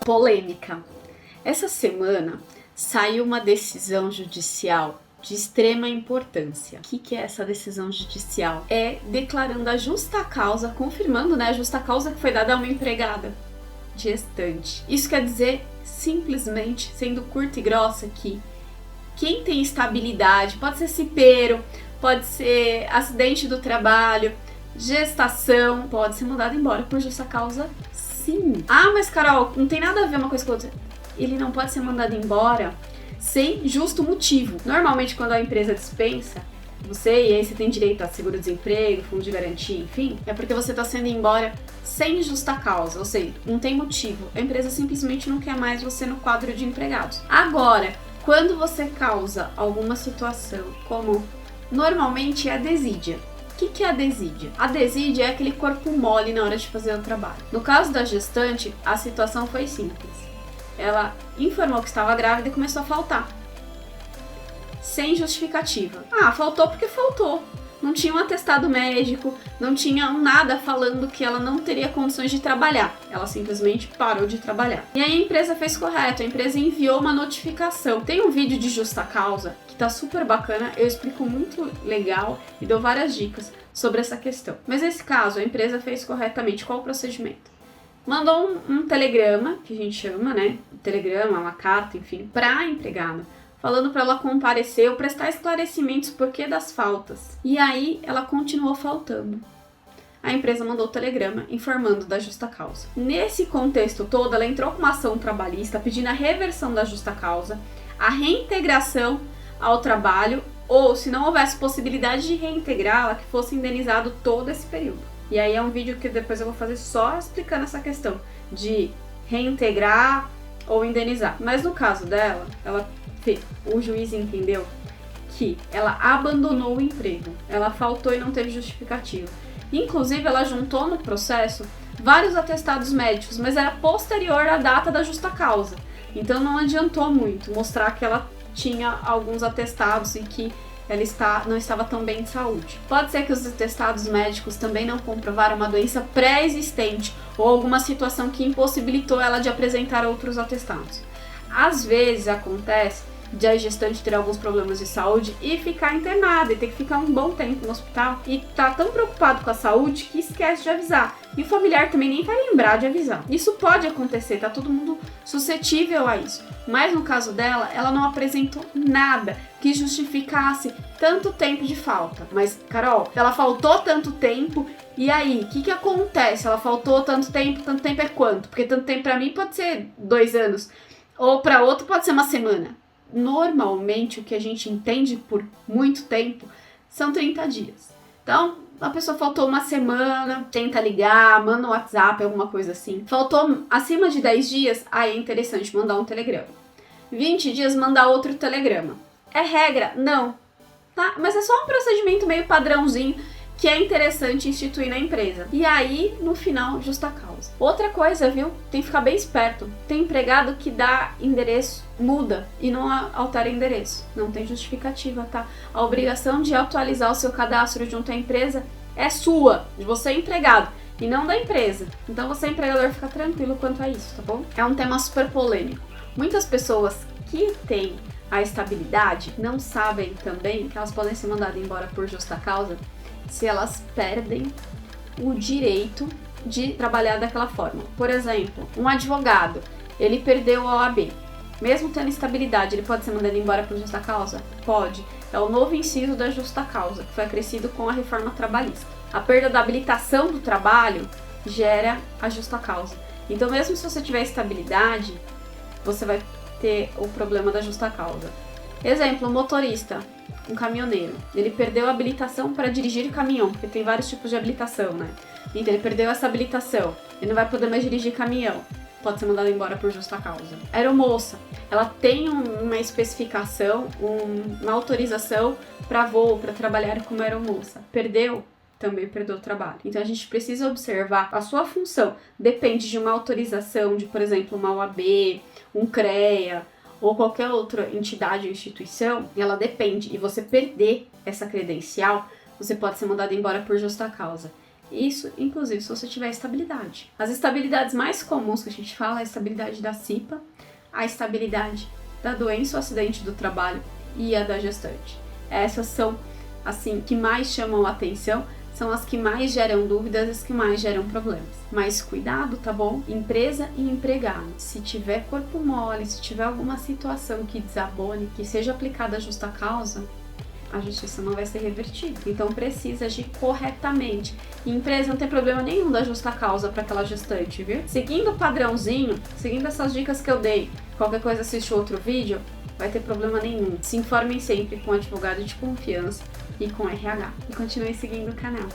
Polêmica. Essa semana saiu uma decisão judicial de extrema importância. O que é essa decisão judicial? É declarando a justa causa, confirmando, a justa causa que foi dada a uma empregada gestante. Isso quer dizer, simplesmente, sendo curta e grossa, que quem tem estabilidade, pode ser cipeiro, pode ser acidente do trabalho, gestação, pode ser mandado embora por justa causa, sim. Ah, mas Carol, não tem nada a ver uma coisa com a outra. Ele não pode ser mandado embora sem justo motivo. Normalmente, quando a empresa dispensa você, e aí você tem direito a seguro-desemprego, fundo de garantia, enfim, é porque você está sendo embora sem justa causa, ou seja, não tem motivo. A empresa simplesmente não quer mais você no quadro de empregados. Agora, quando você causa alguma situação, como normalmente é a desídia. O que é a desídia? A desídia é aquele corpo mole na hora de fazer o trabalho. No caso da gestante, a situação foi simples. Ela informou que estava grávida e começou a faltar. Sem justificativa. Ah, faltou porque faltou. Não tinha um atestado médico, não tinha nada falando que ela não teria condições de trabalhar. Ela simplesmente parou de trabalhar. E aí a empresa fez correto, a empresa enviou uma notificação. Tem um vídeo de justa causa que tá super bacana, eu explico muito legal e dou várias dicas sobre essa questão. Mas nesse caso, a empresa fez corretamente. Qual o procedimento? Mandou um telegrama, que a gente chama, Um telegrama, uma carta, enfim, pra empregada, falando para ela comparecer ou prestar esclarecimentos porquê das faltas. E aí ela continuou faltando. A empresa mandou o telegrama informando da justa causa. Nesse contexto todo, ela entrou com uma ação trabalhista pedindo a reversão da justa causa, a reintegração ao trabalho, ou se não houvesse possibilidade de reintegrá-la, que fosse indenizado todo esse período. E aí é um vídeo que depois eu vou fazer só explicando essa questão de reintegrar ou indenizar. Mas no caso dela, o juiz entendeu que ela abandonou o emprego, ela faltou e não teve justificativa. Inclusive, ela juntou no processo vários atestados médicos, mas era posterior à data da justa causa. Então não adiantou muito mostrar que ela tinha alguns atestados e que ela não estava tão bem de saúde. Pode ser que os atestados médicos também não comprovaram uma doença pré-existente ou alguma situação que impossibilitou ela de apresentar outros atestados. Às vezes acontece de a gestante ter alguns problemas de saúde e ficar internada e ter que ficar um bom tempo no hospital e tá tão preocupado com a saúde que esquece de avisar. E o familiar também nem vai lembrar de avisar. Isso pode acontecer, tá todo mundo suscetível a isso. Mas no caso dela, ela não apresentou nada que justificasse tanto tempo de falta. Mas, Carol, ela faltou tanto tempo, e aí, o que acontece? Ela faltou tanto tempo é quanto? Porque tanto tempo pra mim pode ser 2 anos, ou pra outro pode ser uma semana. Normalmente, o que a gente entende por muito tempo são 30 dias. Então, a pessoa faltou uma semana, tenta ligar, manda um WhatsApp, alguma coisa assim. Faltou acima de 10 dias, aí é interessante mandar um telegrama. 20 dias, mandar outro telegrama. É regra? Não. Tá? Mas é só um procedimento meio padrãozinho que é interessante instituir na empresa. E aí, no final, justa causa. Outra coisa, viu? Tem que ficar bem esperto. Tem empregado que dá endereço, muda e não altera endereço. Não tem justificativa, tá? A obrigação de atualizar o seu cadastro junto à empresa é sua, de você empregado, e não da empresa. Então você, empregador, fica tranquilo quanto a isso, tá bom? É um tema super polêmico. Muitas pessoas que têm a estabilidade não sabem também que elas podem ser mandadas embora por justa causa se elas perdem o direito de trabalhar daquela forma. Por exemplo, um advogado, ele perdeu a OAB. Mesmo tendo estabilidade, ele pode ser mandado embora por justa causa? Pode. É o novo inciso da justa causa, que foi acrescido com a reforma trabalhista. A perda da habilitação do trabalho gera a justa causa. Então, mesmo se você tiver estabilidade, você vai ter o problema da justa causa. Exemplo, um motorista, um caminhoneiro. Ele perdeu a habilitação para dirigir caminhão, porque tem vários tipos de habilitação, Então, ele perdeu essa habilitação. Ele não vai poder mais dirigir caminhão. Pode ser mandado embora por justa causa. Aeromoça, ela tem uma especificação, uma autorização para voo, para trabalhar como aeromoça. Perdeu? Também perdeu o trabalho. Então a gente precisa observar a sua função. Depende de uma autorização de, por exemplo, uma OAB, um CREA ou qualquer outra entidade ou instituição, ela depende. E você perder essa credencial, você pode ser mandado embora por justa causa. Isso, inclusive, se você tiver estabilidade. As estabilidades mais comuns que a gente fala é a estabilidade da CIPA, a estabilidade da doença ou acidente do trabalho e a da gestante. Essas são, assim, que mais chamam a atenção, são as que mais geram dúvidas, as que mais geram problemas. Mas cuidado, tá bom? Empresa e empregado. Se tiver corpo mole, se tiver alguma situação que desabone, que seja aplicada a justa causa, a justiça não vai ser revertida. Então precisa agir corretamente. E empresa não tem problema nenhum da justa causa para aquela gestante, viu? Seguindo o padrãozinho, seguindo essas dicas que eu dei, qualquer coisa assiste outro vídeo, vai ter problema nenhum. Se informem sempre com advogado de confiança e com RH. E continue seguindo o canal.